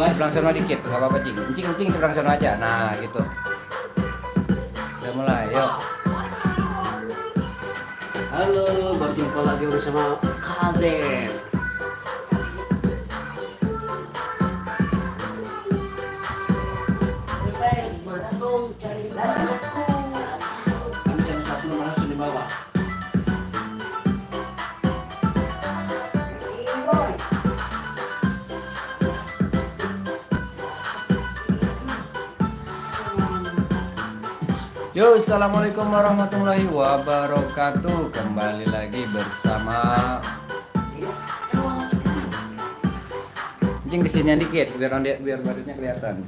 seberang sana dikit, nggak apa-apa cing. Cing seberang sana aja. Nah gitu. Udah mulai, yuk. Halo, berjumpa lagi bersama Kazen. Mana dong cari anakku? Kami cari satu nomor langsung di bawah. Yo, assalamualaikum warahmatullahi wabarakatuh. Kembali lagi bersama Cing, kesini dikit biar badannya kelihatan.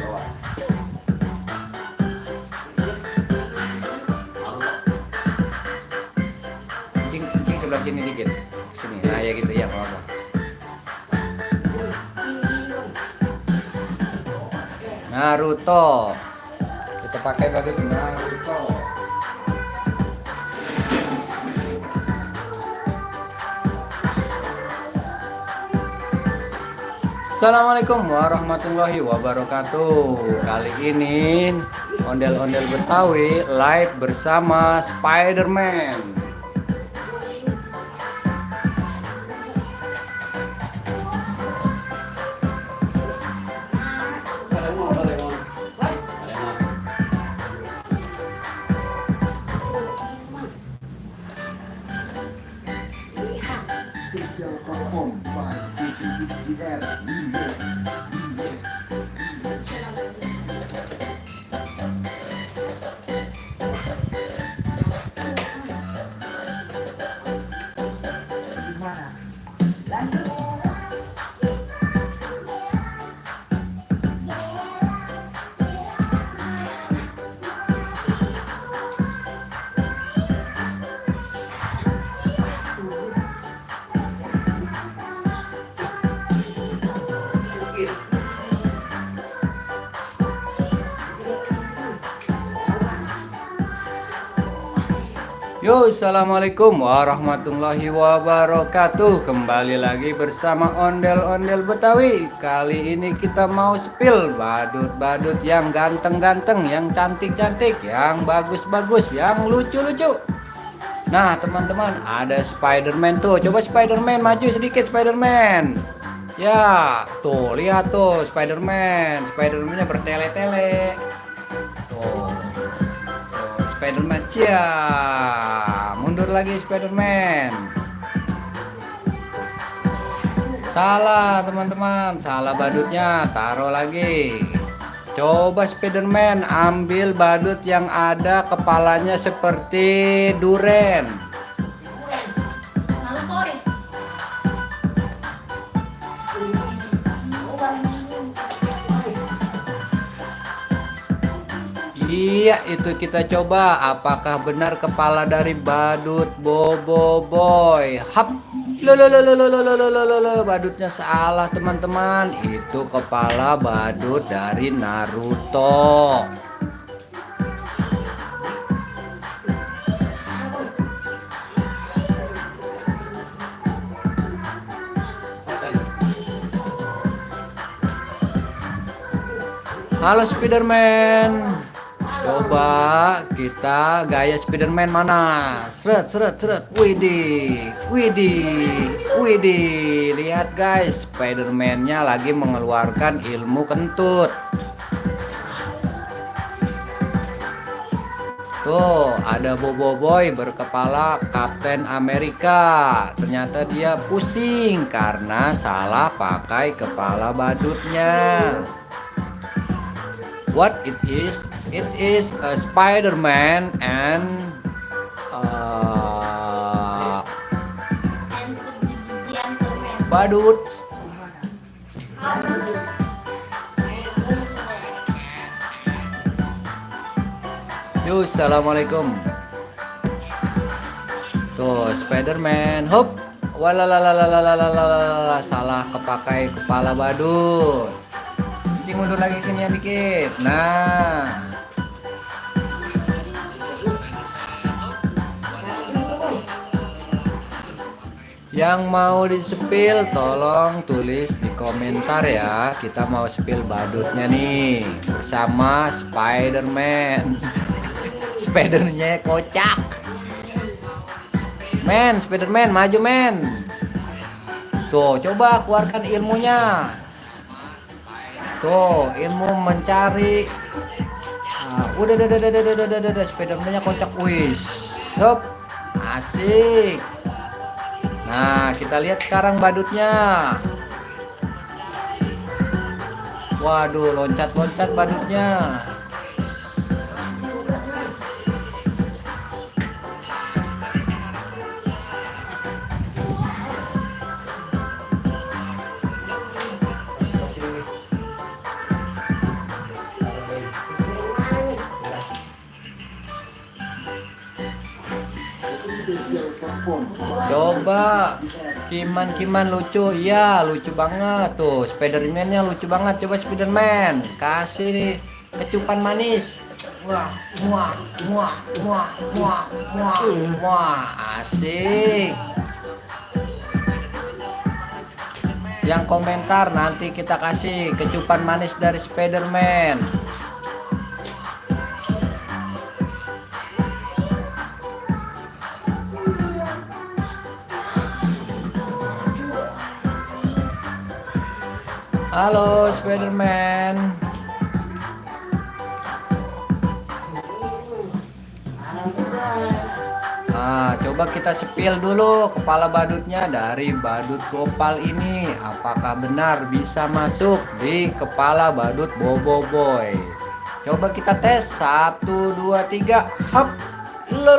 Bawah. Cing sebelah sini dikit. Sini. Nah, ya gitu ya, apa-apa. Naruto. Kita pakai badut Naruto. Assalamualaikum warahmatullahi wabarakatuh. Kali ini ondel-ondel Betawi live bersama Spider-Man. Yo, assalamualaikum warahmatullahi wabarakatuh. Kembali lagi bersama ondel-ondel Betawi. Kali ini kita mau spill badut-badut yang ganteng-ganteng, yang cantik-cantik, yang bagus-bagus, yang lucu-lucu. Nah, teman-teman, ada Spider-Man tuh. Coba Spider-Man maju sedikit, Spider-Man. Ya, tuh lihat tuh Spider-Man. Spider-Man-nya bertele-tele. Tuh. Spider-Man, cia, mundur lagi Spider-Man. Salah teman-teman, salah badutnya, taruh lagi. Coba Spider-Man ambil badut yang ada kepalanya seperti duren. Iya, itu kita coba apakah benar kepala dari badut Bobo Boy. Hap. Lo, badutnya salah teman-teman. Itu kepala badut dari Naruto. Halo Spider-Man. Coba kita gaya Spider-Man mana? Seret. Widih. Lihat guys, Spider-Man-nya lagi mengeluarkan ilmu kentut. Tuh, ada Bobo Boy berkepala Kapten Amerika. Ternyata dia pusing karena salah pakai kepala badutnya. What it is? It is a Spider-Man and badut. Yo, assalamualaikum. Tuh Spider-Man, hop, walalalalalalalalala, salah kepakai kepala badut. Cing mundur lagi sini ya dikit. Nah. Yang mau di-spill tolong tulis di komentar ya. Kita mau spill badutnya nih bersama Spider-Man. Spidernya kocak. Men, Spider-Man maju men. Tuh, coba keluarkan ilmunya. Tuh, ilmu mencari. Nah, udah, Spider-Man-nya kocak. Wis. Sop. Asik. Nah, kita lihat sekarang badutnya. Waduh, loncat-loncat badutnya. Coba Kiman lucu. Iya, lucu banget tuh. Spiderman-nya lucu banget. Coba Spiderman kasih nih kecupan manis. Wah, muah, muah, muah, muah, muah, muah. Asik. Yang komentar nanti kita kasih kecupan manis dari Spiderman. Halo Spiderman. Nah, coba kita spill dulu kepala badutnya dari badut gopal ini. Apakah benar bisa masuk di kepala badut Bobo Boy? Coba kita tes. 1, 2, 3. Hap. Lo,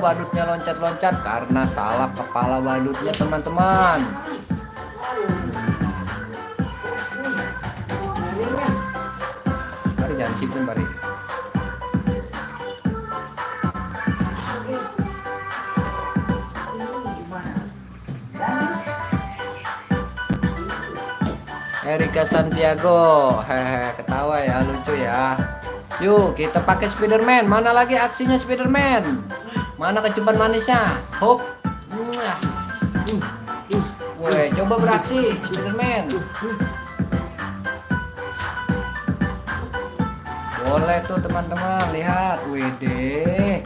badutnya loncat-loncat karena salah kepala badutnya teman-teman. Mari jangan situ mari. Erika Santiago, hehe, ketawa ya, lucu ya. Yuk kita pakai Spiderman. Mana lagi aksinya Spiderman? Mana kecupan manisnya? Hop. Woi, coba beraksi Spiderman. Boleh tuh teman-teman, lihat. Wede.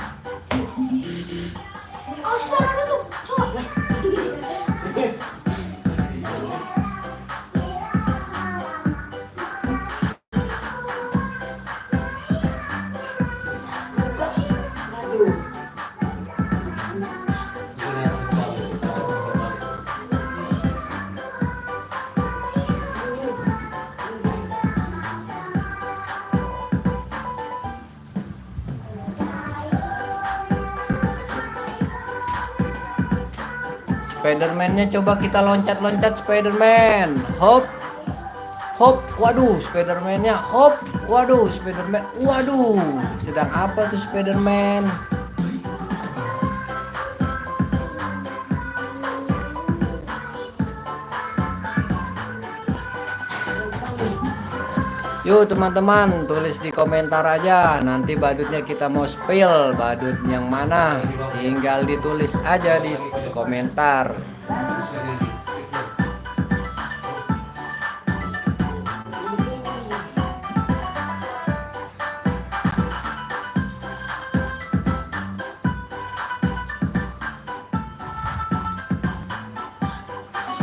Spiderman-nya coba kita loncat-loncat Spiderman. Hop. Hop. Waduh, Spiderman-nya hop. Waduh, Spiderman. Waduh. Sedang apa tuh Spiderman? Yuk teman-teman, tulis di komentar aja. Nanti badutnya kita mau spill badut yang mana. Tinggal ditulis aja di komentar.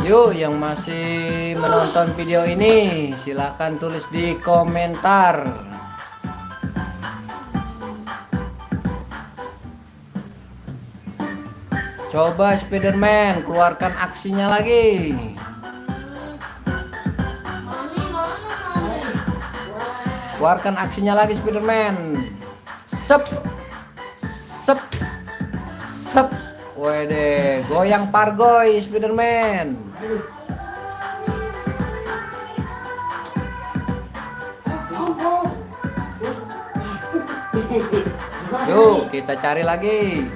Yuk yang masih menonton video ini silahkan tulis di komentar. Coba Spiderman keluarkan aksinya lagi. Keluarkan aksinya lagi Spiderman. Sep. Sep. Sep. Wede, goyang pargoy Spiderman. Yuk kita cari lagi.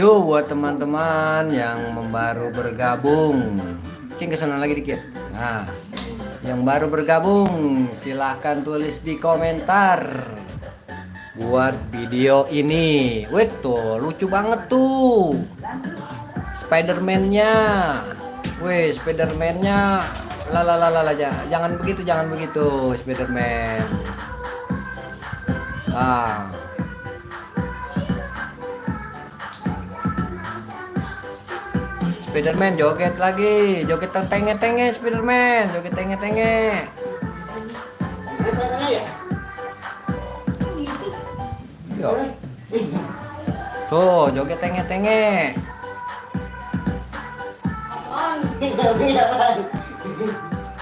Yuk buat teman-teman yang baru bergabung, cing kesana lagi dikit. Nah, yang baru bergabung silahkan tulis di komentar buat video ini. Wait tuh, lucu banget tuh Spiderman-nya. Wih, Spiderman-nya. Lalalala, jangan begitu Spiderman. Ah. Spiderman joget lagi, joget tenge-tenge Spiderman, joget tenge-tenge. Yo. Tuh, joget tenge-tenge.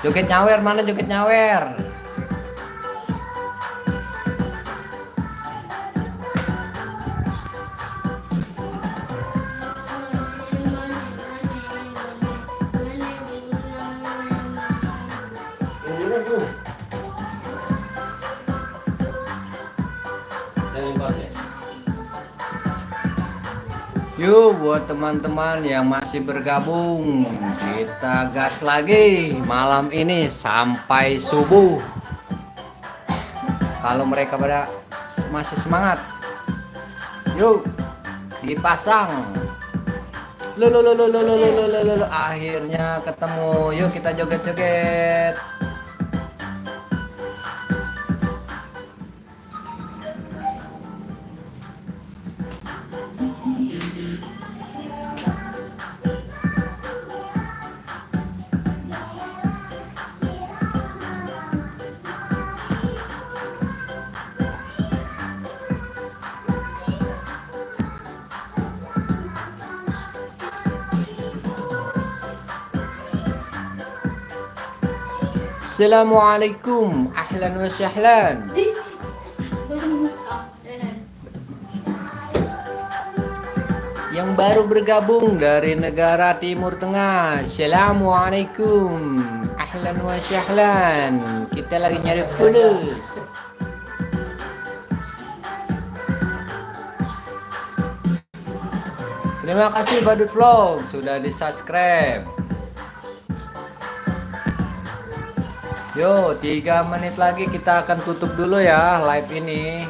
Joget nyawer, mana joget nyawer? Yuk buat teman-teman yang masih bergabung, kita gas lagi malam ini sampai subuh. Kalau mereka pada masih semangat, yuk dipasang. Akhirnya ketemu. Yuk kita joget-joget. Assalamualaikum, ahlan wa sahlan. Yang baru bergabung dari negara Timur Tengah, Assalamualaikum, ahlan wa sahlan. Kita lagi nyari followers. Terima kasih Badut Vlog sudah di-subscribe. Yo, 3 menit lagi kita akan tutup dulu ya live ini.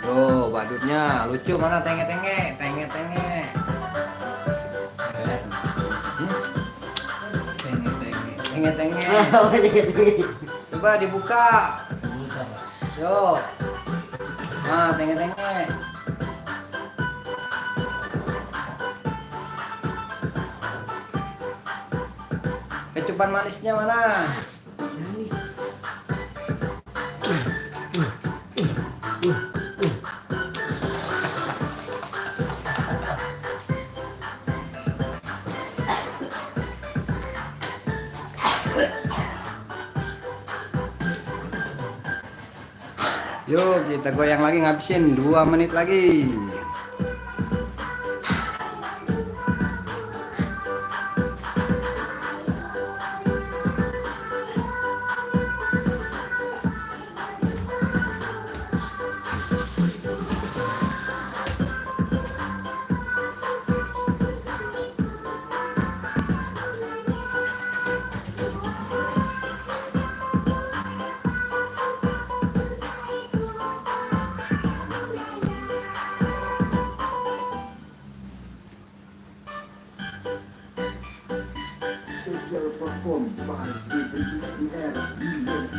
Tuh, badutnya lucu, mana tenge-tenge. Tenge-tenge. Coba dibuka. Yo. Nah, tenge-tenge. Kecupan manisnya mana? Yuk kita goyang lagi, ngabisin 2 menit lagi.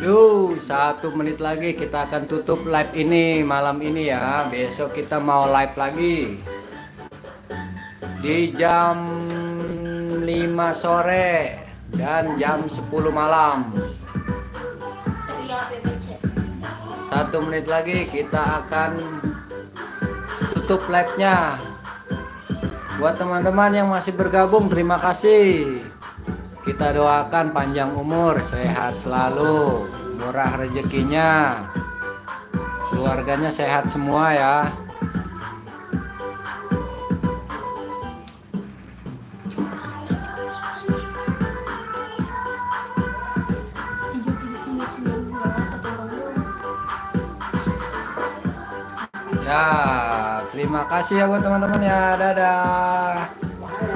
Yuk, 1 menit lagi kita akan tutup live ini malam ini ya. Besok kita mau live lagi di jam 5 sore dan jam 10 malam. 1 menit lagi kita akan tutup live-nya. Buat teman-teman yang masih bergabung, terima kasih. Kita doakan panjang umur, sehat selalu, murah rezekinya, keluarganya sehat semua ya. Ya, terima kasih ya buat teman-teman ya. Dadah.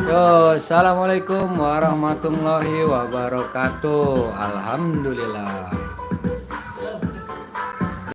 Yo, assalamualaikum warahmatullahi wabarakatuh. Alhamdulillah.